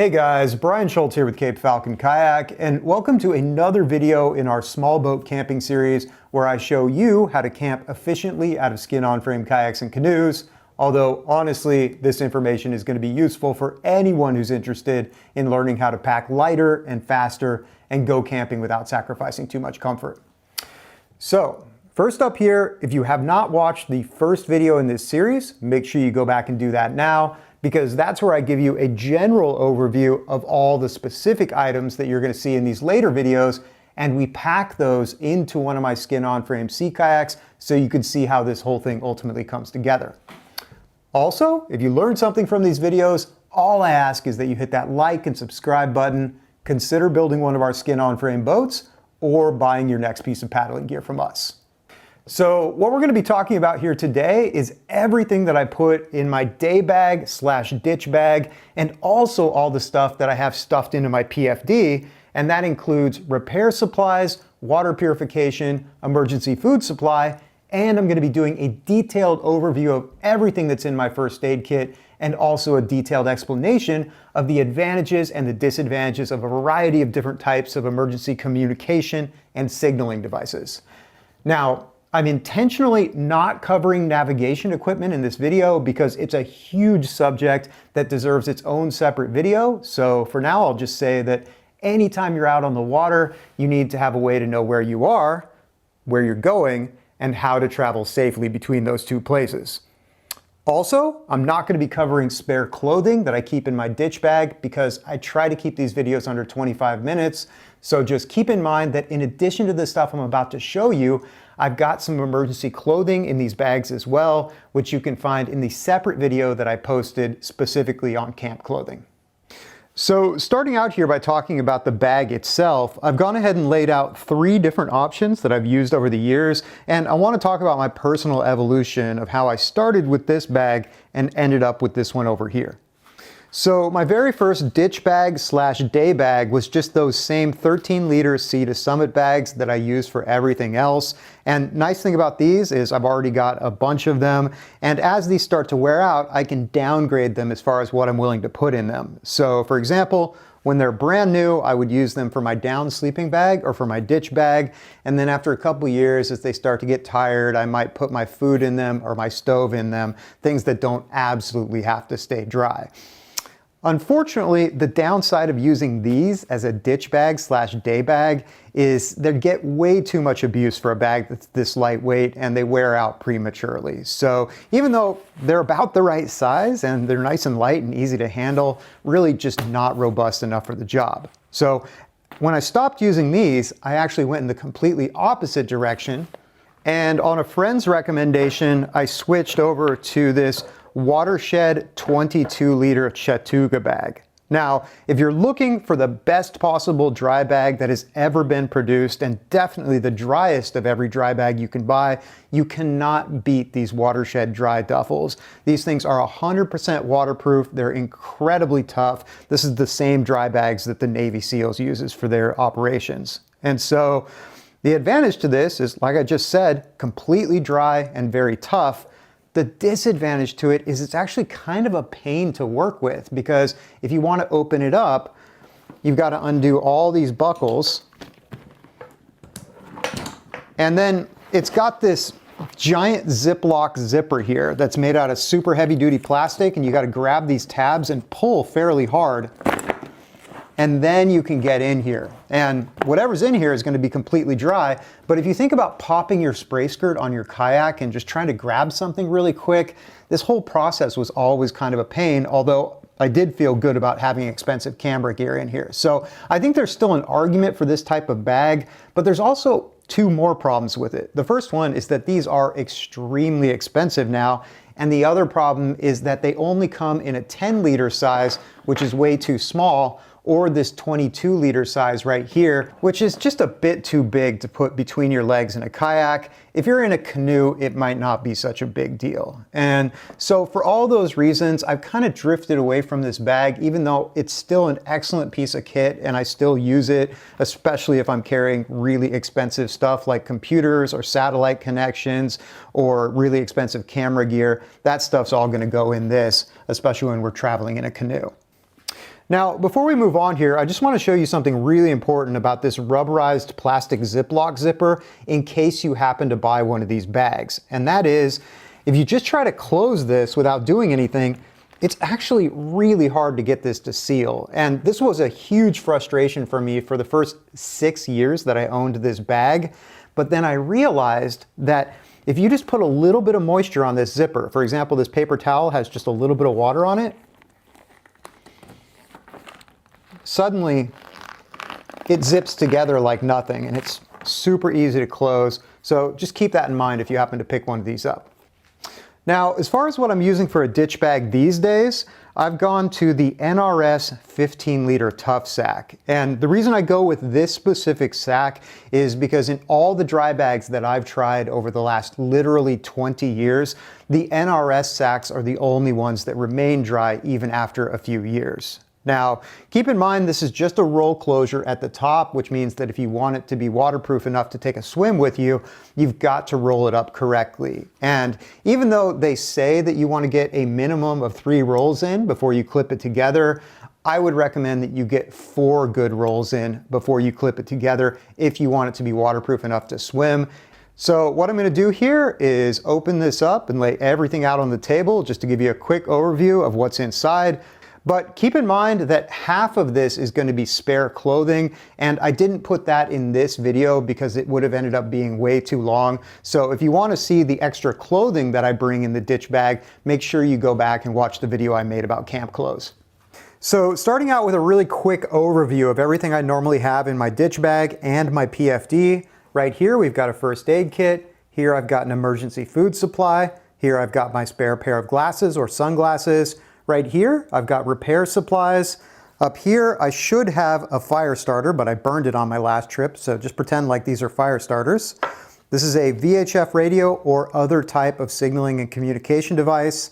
Hey guys, Brian Schultz here with Cape Falcon Kayak, and welcome to another video in our small boat camping series where I show you how to camp efficiently out of skin-on-frame kayaks and canoes. Although honestly, this information is going to be useful for anyone who's interested in learning how to pack lighter and faster and go camping without sacrificing too much comfort. So, first up here, if you have not watched the first video in this series, make sure you go back and do that now, because that's where I give you a general overview of all the specific items that you're going to see in these later videos, and we pack those into one of my skin-on-frame sea kayaks so you can see how this whole thing ultimately comes together. Also, if you learned something from these videos, all I ask is that you hit that like and subscribe button, consider building one of our skin-on-frame boats, or buying your next piece of paddling gear from us. So what we're going to be talking about here today is everything that I put in my day bag / ditch bag, and also all the stuff that I have stuffed into my PFD, and that includes repair supplies, water purification, emergency food supply, and I'm going to be doing a detailed overview of everything that's in my first aid kit, and also a detailed explanation of the advantages and the disadvantages of a variety of different types of emergency communication and signaling devices. Now, I'm intentionally not covering navigation equipment in this video because it's a huge subject that deserves its own separate video. So for now, I'll just say that anytime you're out on the water, you need to have a way to know where you are, where you're going, and how to travel safely between those two places. Also, I'm not going to be covering spare clothing that I keep in my ditch bag because I try to keep these videos under 25 minutes. So just keep in mind that in addition to the stuff I'm about to show you, I've got some emergency clothing in these bags as well, which you can find in the separate video that I posted specifically on camp clothing. So starting out here by talking about the bag itself, I've gone ahead and laid out 3 different options that I've used over the years, and I want to talk about my personal evolution of how I started with this bag and ended up with this one over here. So my very first ditch bag / day bag was just those same 13-liter Sea to Summit bags that I use for everything else. And nice thing about these is I've already got a bunch of them, and as these start to wear out, I can downgrade them as far as what I'm willing to put in them. So for example, when they're brand new, I would use them for my down sleeping bag or for my ditch bag. And then after a couple years, as they start to get tired, I might put my food in them or my stove in them, things that don't absolutely have to stay dry. Unfortunately, the downside of using these as a ditch bag / day bag is they get way too much abuse for a bag that's this lightweight, and they wear out prematurely. So even though they're about the right size and they're nice and light and easy to handle, really just not robust enough for the job. So when I stopped using these, I actually went in the completely opposite direction, and on a friend's recommendation, I switched over to this Watershed 22-liter Chattooga bag. Now, if you're looking for the best possible dry bag that has ever been produced, and definitely the driest of every dry bag you can buy, you cannot beat these Watershed dry duffels. These things are 100% waterproof. They're incredibly tough. This is the same dry bags that the Navy SEALs uses for their operations. And so the advantage to this is, like I just said, completely dry and very tough. The disadvantage to it is it's actually kind of a pain to work with, because if you want to open it up, you've got to undo all these buckles. And then it's got this giant Ziploc zipper here that's made out of super heavy duty plastic, and you got to grab these tabs and pull fairly hard. And then you can get in here. And whatever's in here is going to be completely dry. But if you think about popping your spray skirt on your kayak and just trying to grab something really quick, this whole process was always kind of a pain, although I did feel good about having expensive camera gear in here. So I think there's still an argument for this type of bag, but there's also 2 more problems with it. The first one is that these are extremely expensive now. And the other problem is that they only come in a 10-liter size, which is way too small, or this 22-liter size right here, which is just a bit too big to put between your legs in a kayak. If you're in a canoe, it might not be such a big deal. And so for all those reasons, I've kind of drifted away from this bag, even though it's still an excellent piece of kit and I still use it, especially if I'm carrying really expensive stuff like computers or satellite connections or really expensive camera gear. That stuff's all going to go in this, especially when we're traveling in a canoe. Now, before we move on here, I just want to show you something really important about this rubberized plastic Ziploc zipper in case you happen to buy one of these bags. And that is, if you just try to close this without doing anything, it's actually really hard to get this to seal. And this was a huge frustration for me for the first 6 years that I owned this bag. But then I realized that if you just put a little bit of moisture on this zipper, for example, this paper towel has just a little bit of water on it, suddenly it zips together like nothing, and it's super easy to close. So just keep that in mind if you happen to pick one of these up. Now, as far as what I'm using for a ditch bag these days, I've gone to the NRS 15-liter Tough Sack. And the reason I go with this specific sack is because in all the dry bags that I've tried over the last literally 20 years, the NRS sacks are the only ones that remain dry even after a few years. Now, keep in mind this is just a roll closure at the top, which means that if you want it to be waterproof enough to take a swim with you, you've got to roll it up correctly. And even though they say that you want to get a minimum of 3 rolls in before you clip it together, I would recommend that you get 4 good rolls in before you clip it together if you want it to be waterproof enough to swim. So what I'm going to do here is open this up and lay everything out on the table just to give you a quick overview of what's inside. But keep in mind that half of this is going to be spare clothing, and I didn't put that in this video because it would have ended up being way too long. So if you want to see the extra clothing that I bring in the ditch bag, make sure you go back and watch the video I made about camp clothes. So starting out with a really quick overview of everything I normally have in my ditch bag and my PFD. Right here we've got a first aid kit. Here I've got an emergency food supply. Here I've got my spare pair of glasses or sunglasses. Right here, I've got repair supplies. Up here, I should have a fire starter, but I burned it on my last trip, so just pretend like these are fire starters. This is a VHF radio or other type of signaling and communication device.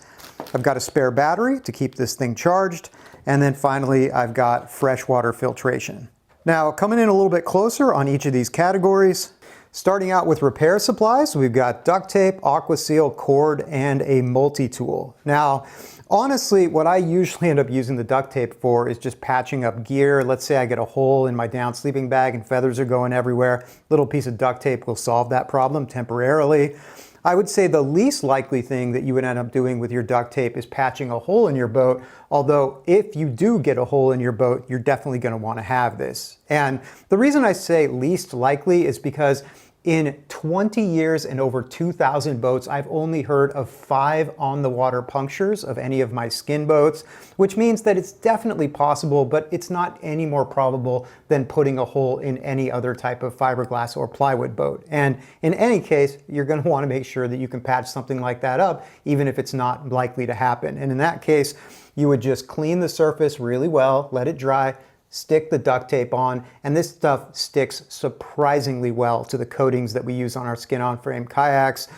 I've got a spare battery to keep this thing charged. And then finally, I've got freshwater filtration. Now, coming in a little bit closer on each of these categories, starting out with repair supplies, we've got duct tape, AquaSeal, cord, and a multi-tool. Now, honestly, what I usually end up using the duct tape for is just patching up gear. Let's say I get a hole in my down sleeping bag and feathers are going everywhere. Little piece of duct tape will solve that problem temporarily. I would say the least likely thing that you would end up doing with your duct tape is patching a hole in your boat. Although if you do get a hole in your boat, you're definitely going to want to have this. And the reason I say least likely is because in 20 years and over 2,000 boats, I've only heard of 5 on-the-water punctures of any of my skin boats, which means that it's definitely possible, but it's not any more probable than putting a hole in any other type of fiberglass or plywood boat. And in any case, you're going to want to make sure that you can patch something like that up, even if it's not likely to happen. And in that case, you would just clean the surface really well, let it dry, stick the duct tape on, and this stuff sticks surprisingly well to the coatings that we use on our skin-on-frame kayaks.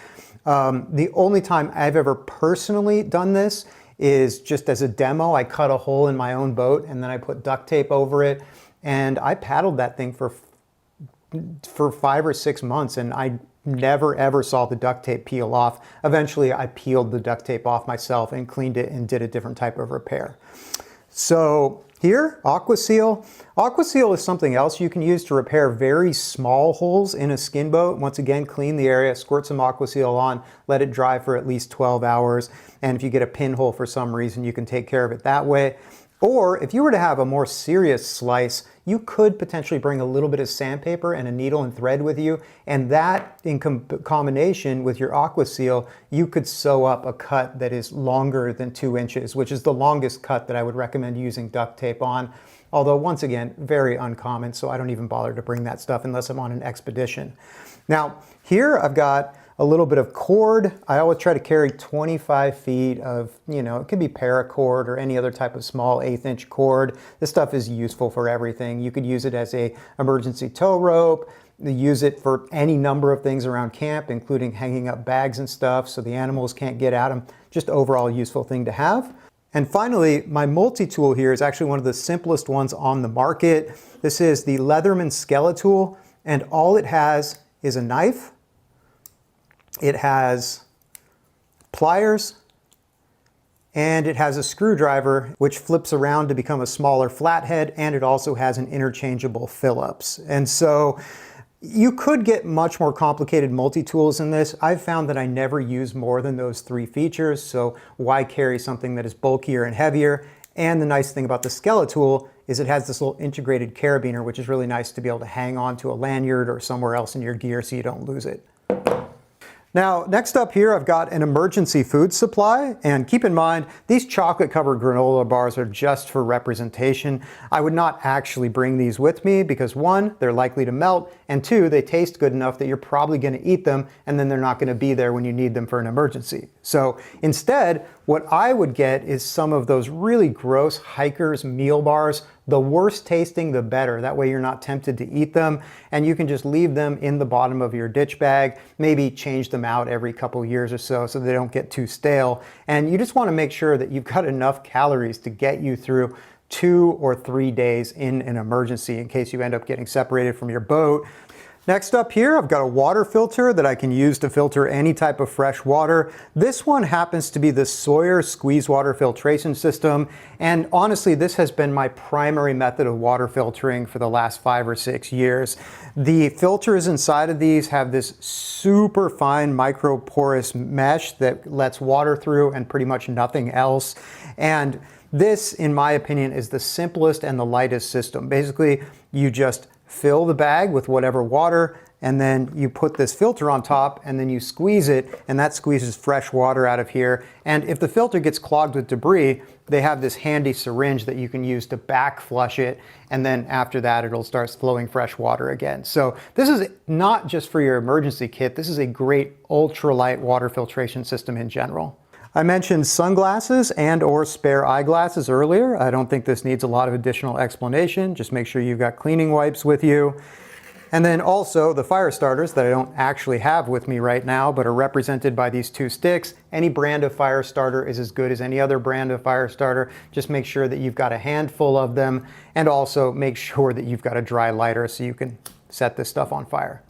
The only time I've ever personally done this is just as a demo. I cut a hole in my own boat and then I put duct tape over it, and I paddled that thing for 5 or 6 months, and I never ever saw the duct tape peel off. Eventually I peeled the duct tape off myself and cleaned it and did a different type of repair. So here, AquaSeal. AquaSeal is something else you can use to repair very small holes in a skin boat. Once again, clean the area, squirt some AquaSeal on, let it dry for at least 12 hours. And if you get a pinhole for some reason, you can take care of it that way. Or if you were to have a more serious slice, you could potentially bring a little bit of sandpaper and a needle and thread with you, and that in combination with your AquaSeal, you could sew up a cut that is longer than 2 inches, which is the longest cut that I would recommend using duct tape on. Although once again, very uncommon, so I don't even bother to bring that stuff unless I'm on an expedition. Now here I've got a little bit of cord. I always try to carry 25 feet of, it could be paracord or any other type of small 1/8 inch cord. This stuff is useful for everything. You could use it as a emergency tow rope. You use it for any number of things around camp, including hanging up bags and stuff so the animals can't get at them. Just overall useful thing to have. And finally, my multi-tool here is actually one of the simplest ones on the market. This is the Leatherman Skeletool, and all it has is a knife. It has pliers, And it has a screwdriver which flips around to become a smaller flathead, and it also has an interchangeable Phillips. And so you could get much more complicated multi-tools in this. I've found that I never use more than those 3 features, so why carry something that is bulkier and heavier? And the nice thing about the Skeletool is it has this little integrated carabiner, which is really nice to be able to hang on to a lanyard or somewhere else in your gear so you don't lose it. Now, next up here, I've got an emergency food supply, and keep in mind, these chocolate-covered granola bars are just for representation. I would not actually bring these with me because 1, they're likely to melt, and 2, they taste good enough that you're probably going to eat them, and then they're not going to be there when you need them for an emergency. So instead, what I would get is some of those really gross Hikers meal bars. The worse tasting, the better. That way you're not tempted to eat them, and you can just leave them in the bottom of your ditch bag, maybe change them out every couple years or so they don't get too stale. And you just want to make sure that you've got enough calories to get you through 2 or 3 days in an emergency in case you end up getting separated from your boat. Next up here, I've got a water filter that I can use to filter any type of fresh water. This one happens to be the Sawyer squeeze water filtration system, and honestly, this has been my primary method of water filtering for the last 5 or 6 years. The filters inside of these have this super fine microporous mesh that lets water through and pretty much nothing else. And this, in my opinion, is the simplest and the lightest system. Basically, you just fill the bag with whatever water, and then you put this filter on top, and then you squeeze it, and that squeezes fresh water out of here. And if the filter gets clogged with debris, they have this handy syringe that you can use to back flush it, and then after that it'll start flowing fresh water again. So this is not just for your emergency kit, this is a great ultralight water filtration system in general. I mentioned sunglasses and or spare eyeglasses earlier. I don't think this needs a lot of additional explanation. Just make sure you've got cleaning wipes with you. And then also the fire starters that I don't actually have with me right now, but are represented by these 2 sticks. Any brand of fire starter is as good as any other brand of fire starter. Just make sure that you've got a handful of them, and also make sure that you've got a dry lighter so you can set this stuff on fire.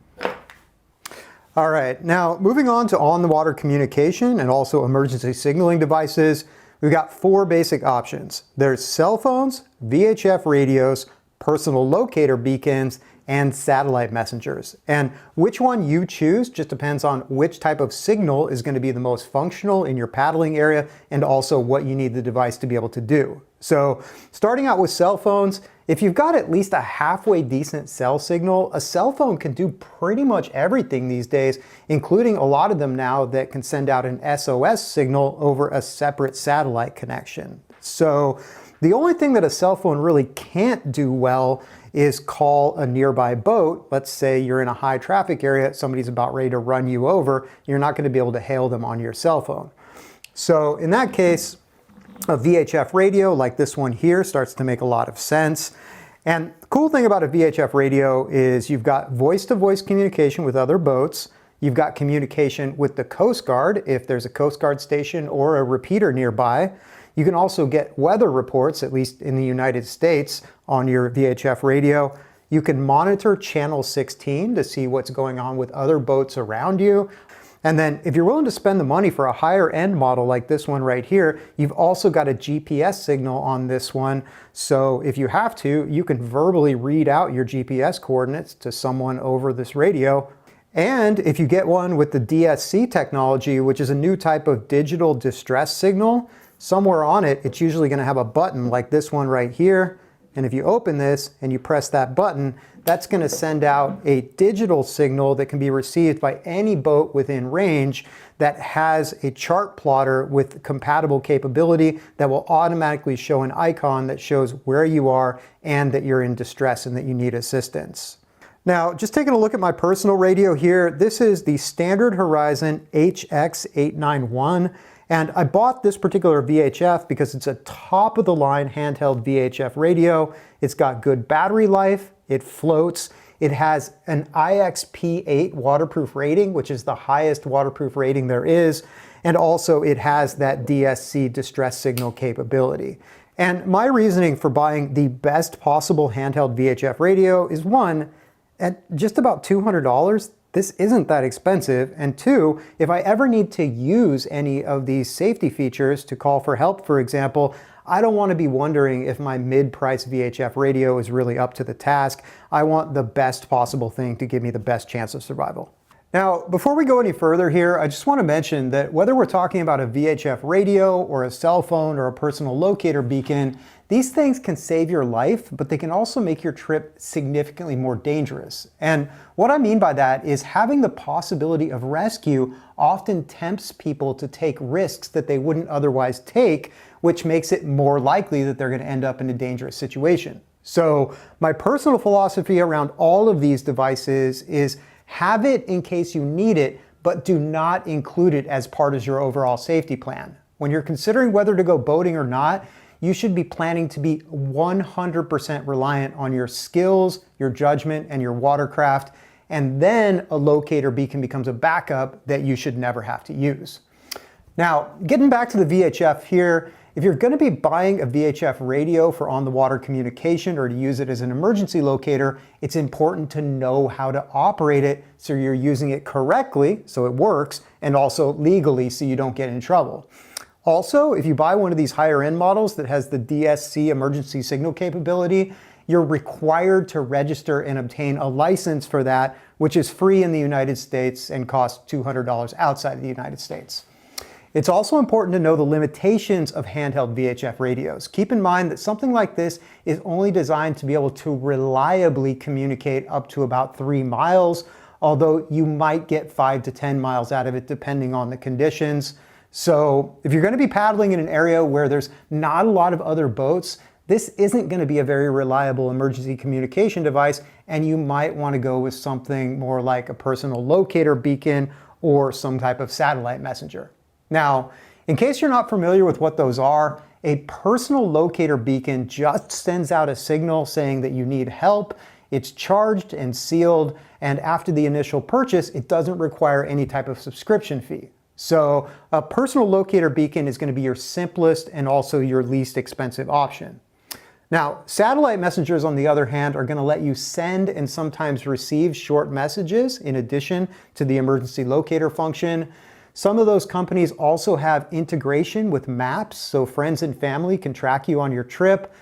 All right, now moving on to on-the-water communication and also emergency signaling devices, we've got 4 basic options. There's cell phones, VHF radios, personal locator beacons, and satellite messengers. And which one you choose just depends on which type of signal is going to be the most functional in your paddling area, and also what you need the device to be able to do. So starting out with cell phones, if you've got at least a halfway decent cell signal, a cell phone can do pretty much everything these days, including a lot of them now that can send out an SOS signal over a separate satellite connection. So the only thing that a cell phone really can't do well is call a nearby boat. Let's say you're in a high traffic area, somebody's about ready to run you over, you're not going to be able to hail them on your cell phone. So in that case, a VHF radio like this one here starts to make a lot of sense. And the cool thing about a VHF radio is you've got voice-to-voice communication with other boats. You've got communication with the Coast Guard if there's a Coast Guard station or a repeater nearby. You can also get weather reports, at least in the United States, on your VHF radio. You can monitor channel 16 to see what's going on with other boats around you. And then if you're willing to spend the money for a higher end model like this one right here, you've also got a GPS signal on this one. So if you have to, you can verbally read out your GPS coordinates to someone over this radio. And if you get one with the DSC technology, which is a new type of digital distress signal, somewhere on it, it's usually going to have a button like this one right here. And if you open this and you press that button, that's going to send out a digital signal that can be received by any boat within range that has a chart plotter with compatible capability that will automatically show an icon that shows where you are and that you're in distress and that you need assistance. Now, just taking a look at my personal radio here, this is the Standard Horizon HX891. And I bought this particular VHF because it's a top-of-the-line handheld VHF radio. It's got good battery life, it floats, it has an IXP8 waterproof rating, which is the highest waterproof rating there is, and also it has that DSC distress signal capability. And my reasoning for buying the best possible handheld VHF radio is, one, at just about $200, this isn't that expensive. And two, if I ever need to use any of these safety features to call for help, for example, I don't want to be wondering if my mid-price VHF radio is really up to the task. I want the best possible thing to give me the best chance of survival. Now, before we go any further here, I just want to mention that whether we're talking about a VHF radio or a cell phone or a personal locator beacon, these things can save your life, but they can also make your trip significantly more dangerous. And what I mean by that is having the possibility of rescue often tempts people to take risks that they wouldn't otherwise take, which makes it more likely that they're going to end up in a dangerous situation. So my personal philosophy around all of these devices is have it in case you need it, but do not include it as part of your overall safety plan. When you're considering whether to go boating or not, you should be planning to be 100% reliant on your skills, your judgment, and your watercraft, and then a locator beacon becomes a backup that you should never have to use. Now, getting back to the VHF here, if you're going to be buying a VHF radio for on-the-water communication or to use it as an emergency locator, it's important to know how to operate it so you're using it correctly, so it works, and also legally so you don't get in trouble. Also, if you buy one of these higher end models that has the DSC emergency signal capability, you're required to register and obtain a license for that, which is free in the United States and costs $200 outside of the United States. It's also important to know the limitations of handheld VHF radios. Keep in mind that something like this is only designed to be able to reliably communicate up to about 3 miles, although you might get 5 to 10 miles out of it depending on the conditions. So if you're going to be paddling in an area where there's not a lot of other boats, this isn't going to be a very reliable emergency communication device, and you might want to go with something more like a personal locator beacon or some type of satellite messenger. Now, in case you're not familiar with what those are, a personal locator beacon just sends out a signal saying that you need help. It's charged and sealed, and after the initial purchase, it doesn't require any type of subscription fee. So a personal locator beacon is going to be your simplest and also your least expensive option. Now, satellite messengers, on the other hand, are going to let you send and sometimes receive short messages in addition to the emergency locator function. Some of those companies also have integration with maps, so friends and family can track you on your trip.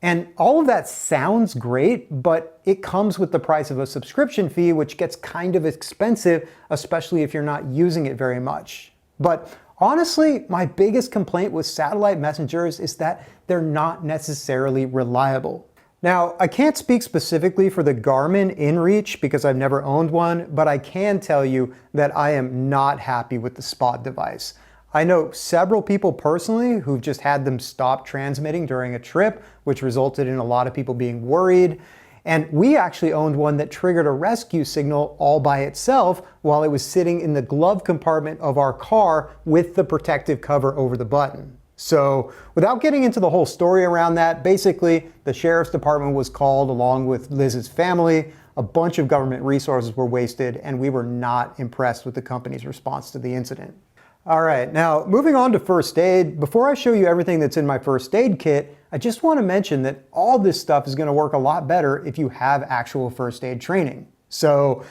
And all of that sounds great, but it comes with the price of a subscription fee, which gets kind of expensive, especially if you're not using it very much. But honestly, my biggest complaint with satellite messengers is that they're not necessarily reliable. Now, I can't speak specifically for the Garmin InReach because I've never owned one, but I can tell you that I am not happy with the Spot device. I know several people personally who've just had them stop transmitting during a trip, which resulted in a lot of people being worried. And we actually owned one that triggered a rescue signal all by itself while it was sitting in the glove compartment of our car with the protective cover over the button. So without getting into the whole story around that, basically the sheriff's department was called along with Liz's family. A bunch of government resources were wasted, and we were not impressed with the company's response to the incident. All right, now moving on to first aid. Before I show you everything that's in my first aid kit, I just want to mention that all this stuff is going to work a lot better if you have actual first aid training. So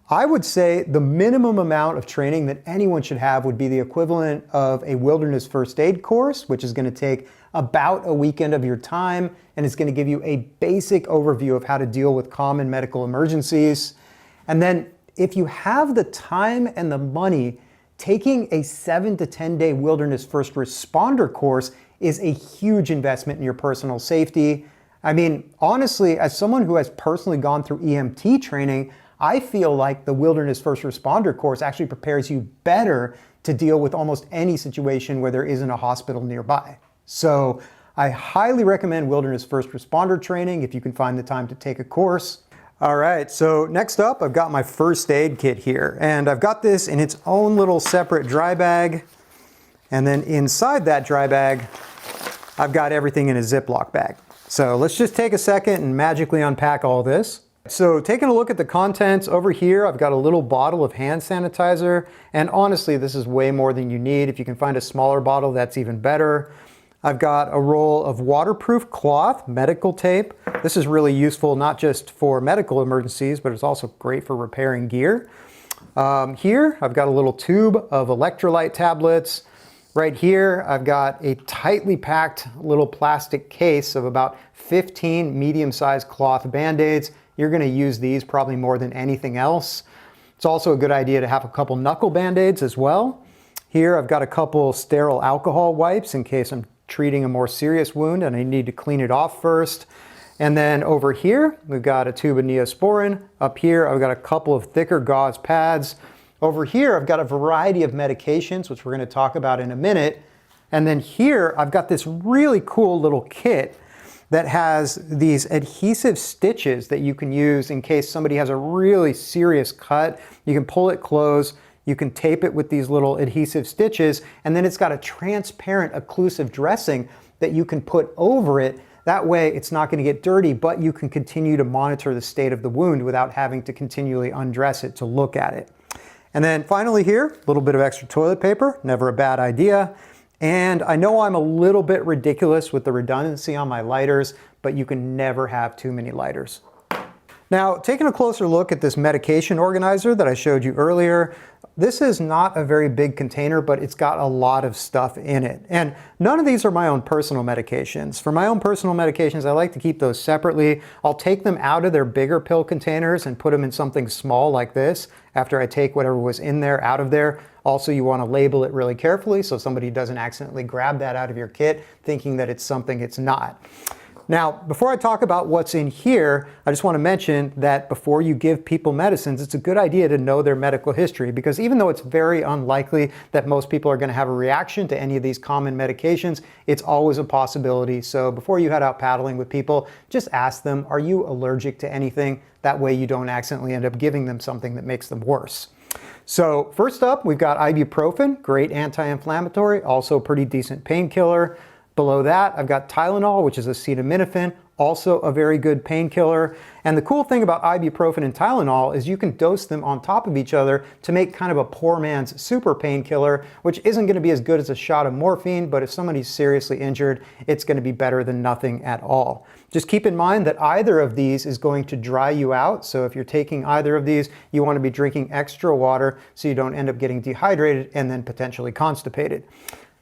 I would say the minimum amount of training that anyone should have would be the equivalent of a wilderness first aid course, which is going to take about a weekend of your time, and it's going to give you a basic overview of how to deal with common medical emergencies. And then if you have the time and the money, taking a 7 to 10 day wilderness first responder course is a huge investment in your personal safety. I mean, honestly, as someone who has personally gone through EMT training, I feel like the wilderness first responder course actually prepares you better to deal with almost any situation where there isn't a hospital nearby. So I highly recommend wilderness first responder training if you can find the time to take a course. All right, so next up, I've got my first aid kit here, and I've got this in its own little separate dry bag. And then inside that dry bag, I've got everything in a Ziploc bag. So let's just take a second and magically unpack all this. So taking a look at the contents over here, I've got a little bottle of hand sanitizer, and honestly, this is way more than you need. If you can find a smaller bottle, that's even better. I've got a roll of waterproof cloth, medical tape. This is really useful not just for medical emergencies, but it's also great for repairing gear. Here, I've got a little tube of electrolyte tablets. Right here, I've got a tightly packed little plastic case of about 15 medium-sized cloth Band-Aids. You're gonna use these probably more than anything else. It's also a good idea to have a couple knuckle Band-Aids as well. Here, I've got a couple sterile alcohol wipes in case I'm treating a more serious wound and I need to clean it off first. And then over here, we've got a tube of Neosporin. Up here, I've got a couple of thicker gauze pads. Over here, I've got a variety of medications, which we're going to talk about in a minute. And then here, I've got this really cool little kit that has these adhesive stitches that you can use in case somebody has a really serious cut. You can pull it closed, you can tape it with these little adhesive stitches, and then it's got a transparent occlusive dressing that you can put over it. That way it's not going to get dirty, but you can continue to monitor the state of the wound without having to continually undress it to look at it. And then finally here, a little bit of extra toilet paper, never a bad idea. And I know I'm a little bit ridiculous with the redundancy on my lighters, but you can never have too many lighters. Now, taking a closer look at this medication organizer that I showed you earlier, this is not a very big container, but it's got a lot of stuff in it. And none of these are my own personal medications. For my own personal medications, I like to keep those separately. I'll take them out of their bigger pill containers and put them in something small like this after I take whatever was in there out of there. Also, you want to label it really carefully so somebody doesn't accidentally grab that out of your kit thinking that it's something it's not. Now, before I talk about what's in here, I just want to mention that before you give people medicines, it's a good idea to know their medical history, because even though it's very unlikely that most people are going to have a reaction to any of these common medications, it's always a possibility. So before you head out paddling with people, just ask them, are you allergic to anything? That way you don't accidentally end up giving them something that makes them worse. So first up, we've got ibuprofen, great anti-inflammatory, also pretty decent painkiller. Below that, I've got Tylenol, which is acetaminophen, also a very good painkiller. And the cool thing about ibuprofen and Tylenol is you can dose them on top of each other to make kind of a poor man's super painkiller, which isn't going to be as good as a shot of morphine, but if somebody's seriously injured, it's going to be better than nothing at all. Just keep in mind that either of these is going to dry you out. So if you're taking either of these, you want to be drinking extra water so you don't end up getting dehydrated and then potentially constipated.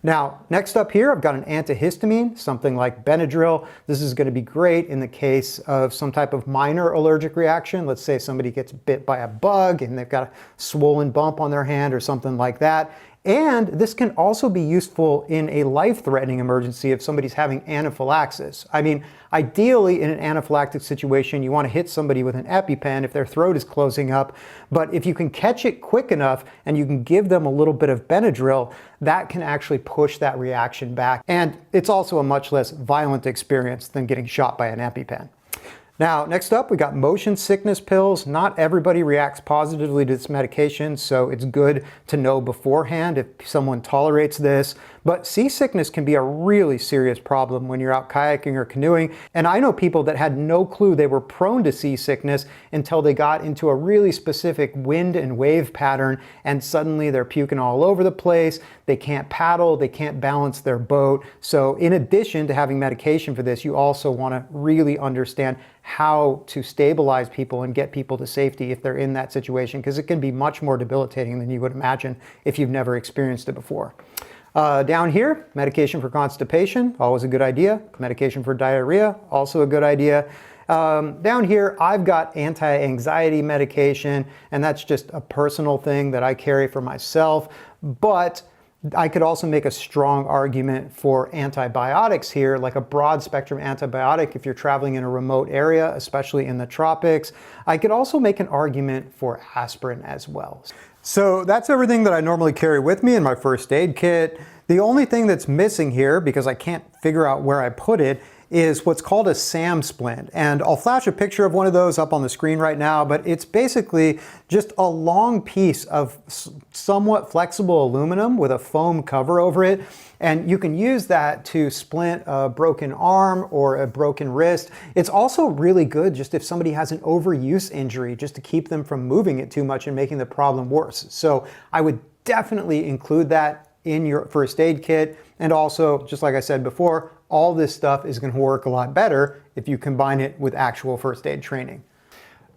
Now, next up here, I've got an antihistamine, something like Benadryl. This is going to be great in the case of some type of minor allergic reaction. Let's say somebody gets bit by a bug and they've got a swollen bump on their hand or something like that. And this can also be useful in a life-threatening emergency if somebody's having anaphylaxis. I mean, ideally in an anaphylactic situation, you want to hit somebody with an EpiPen if their throat is closing up. But if you can catch it quick enough and you can give them a little bit of Benadryl, that can actually push that reaction back. And it's also a much less violent experience than getting shot by an EpiPen. Now, next up, we got motion sickness pills. Not everybody reacts positively to this medication, so it's good to know beforehand if someone tolerates this. But seasickness can be a really serious problem when you're out kayaking or canoeing. And I know people that had no clue they were prone to seasickness until they got into a really specific wind and wave pattern, and suddenly they're puking all over the place. They can't paddle, they can't balance their boat. So in addition to having medication for this, you also want to really understand how to stabilize people and get people to safety if they're in that situation, because it can be much more debilitating than you would imagine if you've never experienced it before. Down here, medication for constipation, always a good idea. Medication for diarrhea, also a good idea. Down here, I've got anti-anxiety medication, and that's just a personal thing that I carry for myself. But I could also make a strong argument for antibiotics here, like a broad spectrum antibiotic if you're traveling in a remote area, especially in the tropics. I could also make an argument for aspirin as well. So that's everything that I normally carry with me in my first aid kit. The only thing that's missing here, because I can't figure out where I put it, is what's called a SAM splint. And I'll flash a picture of one of those up on the screen right now, but it's basically just a long piece of somewhat flexible aluminum with a foam cover over it. And you can use that to splint a broken arm or a broken wrist. It's also really good just if somebody has an overuse injury, just to keep them from moving it too much and making the problem worse. So I would definitely include that in your first aid kit. And also, just like I said before, all this stuff is going to work a lot better if you combine it with actual first aid training.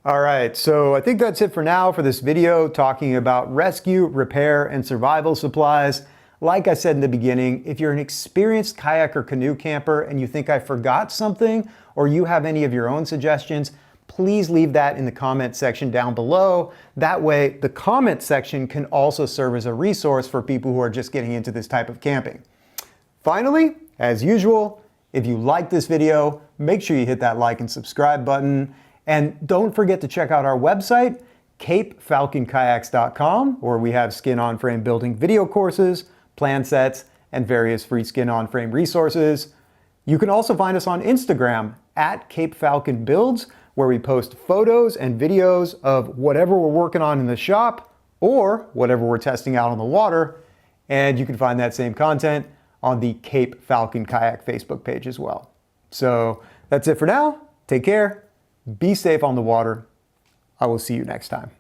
All right, so I think that's it for now for this video talking about rescue, repair, and survival supplies. Like I said in the beginning, if you're an experienced kayak or canoe camper and you think I forgot something, or you have any of your own suggestions, please leave that in the comment section down below. That way, the comment section can also serve as a resource for people who are just getting into this type of camping. Finally, as usual, if you like this video, make sure you hit that like and subscribe button. And don't forget to check out our website, capefalconkayaks.com, where we have skin-on-frame building video courses, plan sets, and various free skin-on-frame resources. You can also find us on Instagram at capefalconbuilds, where we post photos and videos of whatever we're working on in the shop or whatever we're testing out on the water. And you can find that same content on the Cape Falcon Kayak Facebook page as well. So that's it for now. Take care. Be safe on the water. I will see you next time.